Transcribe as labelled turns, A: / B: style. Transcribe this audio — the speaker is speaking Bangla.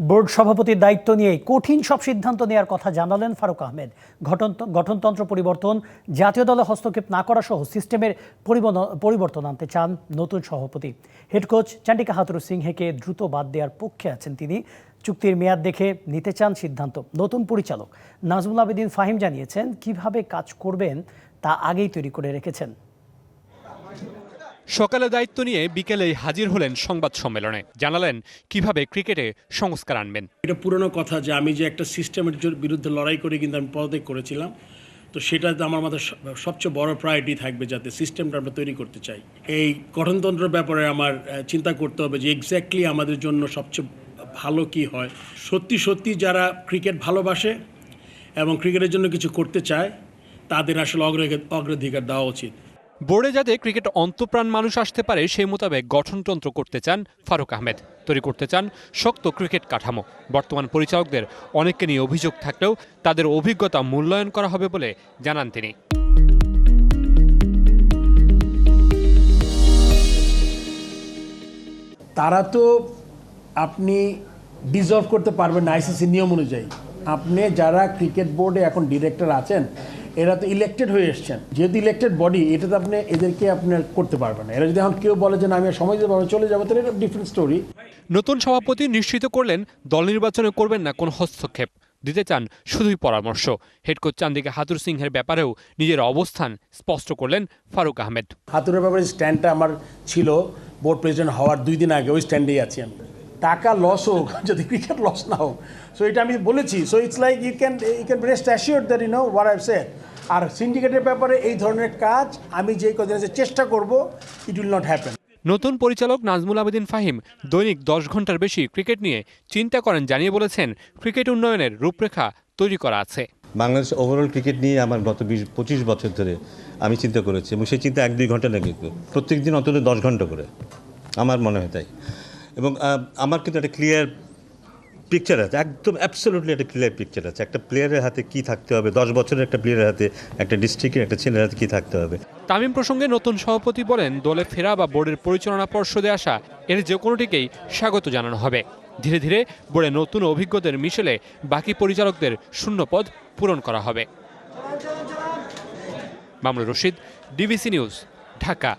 A: বোর্ড সভাপতির দায়িত্ব নিয়ে কঠিন সব সিদ্ধান্ত নেওয়ার কথা জানালেন ফারুক আহমেদ। গঠনতন্ত্র পরিবর্তন, জাতীয় দলে হস্তক্ষেপ না করা সহ সিস্টেমের পরিবর্তন আনতে চান নতুন সভাপতি। হেড কোচ চান্ডিকা হাথুরুসিংহেকে দ্রুত বাদ দেওয়ার পক্ষে আছেন তিনি। চুক্তির মেয়াদ দেখে নিতে চান সিদ্ধান্ত। নতুন পরিচালক নাজমুল আবেদিন ফাহিম জানিয়েছেন কিভাবে কাজ করবেন তা আগেই তৈরি করে রেখেছেন।
B: সকালে দায়িত্ব নিয়ে বিকেলেই হাজির হলেন সংবাদ সম্মেলনে। জানালেন কিভাবে ক্রিকেটে সংস্কার আনবেন।
C: এটা পুরনো কথা যে আমি যে একটা সিস্টেমের বিরুদ্ধে লড়াই করে কিন্তু আমি পদত্যাগ করেছিলাম, তো সেটা আমার মাথায় সবচেয়ে বড় প্রায়োরিটি থাকবে, যাতে সিস্টেমটা আমরা তৈরি করতে চাই। এই গঠনতন্ত্রের ব্যাপারে আমার চিন্তা করতে হবে যে এক্স্যাক্টলি আমাদের জন্য সবচেয়ে ভালো কি হয়। সত্যি যারা ক্রিকেট ভালোবাসে এবং ক্রিকেটের জন্য কিছু করতে চায় তাদের আসলে অগ্রাধিকার দেওয়া উচিত।
B: বোর্ডে যাতে ক্রিকেট অন্তঃপ্রাণ মানুষ আসতে পারে সেই মোতাবেক গঠনতন্ত্র করতে চান ফারুক আহমেদ। তৈরি করতে চান শক্ত ক্রিকেট কাঠামো। বর্তমান পরিচালকদের অনেককে নিয়ে অভিযোগ থাকলেও তাদের অভিজ্ঞতা মূল্যায়ন করা হবে বলে জানান তিনি।
C: তারা তো আপনি ডিজলভ করতে পারবেন না আইসিসি নিয়ম অনুযায়ী। আপনি যারা ক্রিকেট বোর্ডে এখন ডিরেক্টর আছেন এরা তো ইলেক্টেড হয়ে এসছেন, যেহেতু ইলেক্টেড বডি, এটা তো আপনি এদেরকে আপনার করতে পারবেন না। এরা যদি এখন কেউ বলে যে না আমি সময় দিতে পারবো চলে যাবো, তাহলে এটা ডিফারেন্ট স্টোরি।
B: নতুন সভাপতি নিশ্চিত করলেন দল নির্বাচনে করবেন না কোনো হস্তক্ষেপ, দিতে চান শুধুই পরামর্শ। হেড কোচ চান্দিকা হাথুরুসিংহের ব্যাপারেও নিজের অবস্থান স্পষ্ট করলেন ফারুক আহমেদ।
C: হাতুরের ব্যাপারে স্ট্যান্ডটা আমার ছিল বোর্ড প্রেসিডেন্ট হওয়ার 2 দিন আগে, ওই স্ট্যান্ডেই আছি আমি। টাকা লস হোক, যদি ক্রিকেট লস না হোক, সো এটা আমি বলেছি। So it's like you can rest assured that you know what I said. আর সিন্ডিকেটের ব্যাপারে এই ধরনের কাজ আমি যে কদিন চেষ্টা করব, ইট উইল নট হ্যাপেন।
B: নতুন পরিচালক নাজমুল আবেদিন ফাহিম দৈনিক 10 ঘন্টার বেশি ক্রিকেট নিয়ে চিন্তা করেন জানিয়ে বলেছেন ক্রিকেট উন্নয়নের রূপরেখা তৈরি করা আছে।
D: বাংলাদেশ ওভারঅল ক্রিকেট নিয়ে আমার গত 20-25 বছর ধরে আমি চিন্তা করেছি, এবং সেই চিন্তা 1-2 ঘন্টা লাগে, প্রত্যেক দিন অন্তত 10 ঘন্টা করে আমার মনে হয় তাই। এবং আমার কিন্তু একটা ক্লিয়ার পিকচার আছে, একদম অ্যাবসলিউটলি একটা ক্লিয়ার পিকচার আছে একটা প্লেয়ারের হাতে কি থাকতে হবে, 10 বছরের একটা প্লেয়ারের হাতে, একটা ডিস্ট্রিক্টের একটা ছেলের হাতে কি থাকতে হবে।
B: তামিম প্রসঙ্গে নতুন সভাপতি বলেন দলে ফেরা বা বোর্ডের পরিচালনা পর্ষদে আসা এর যে কোনোটিকেই স্বাগত জানানো হবে। ধীরে ধীরে বোর্ডে নতুন অভিজ্ঞদের মিশেলে বাকি পরিচালকদের শূন্যপদ পূরণ করা হবে। Mamunur Rashid, DBC news, Dhaka.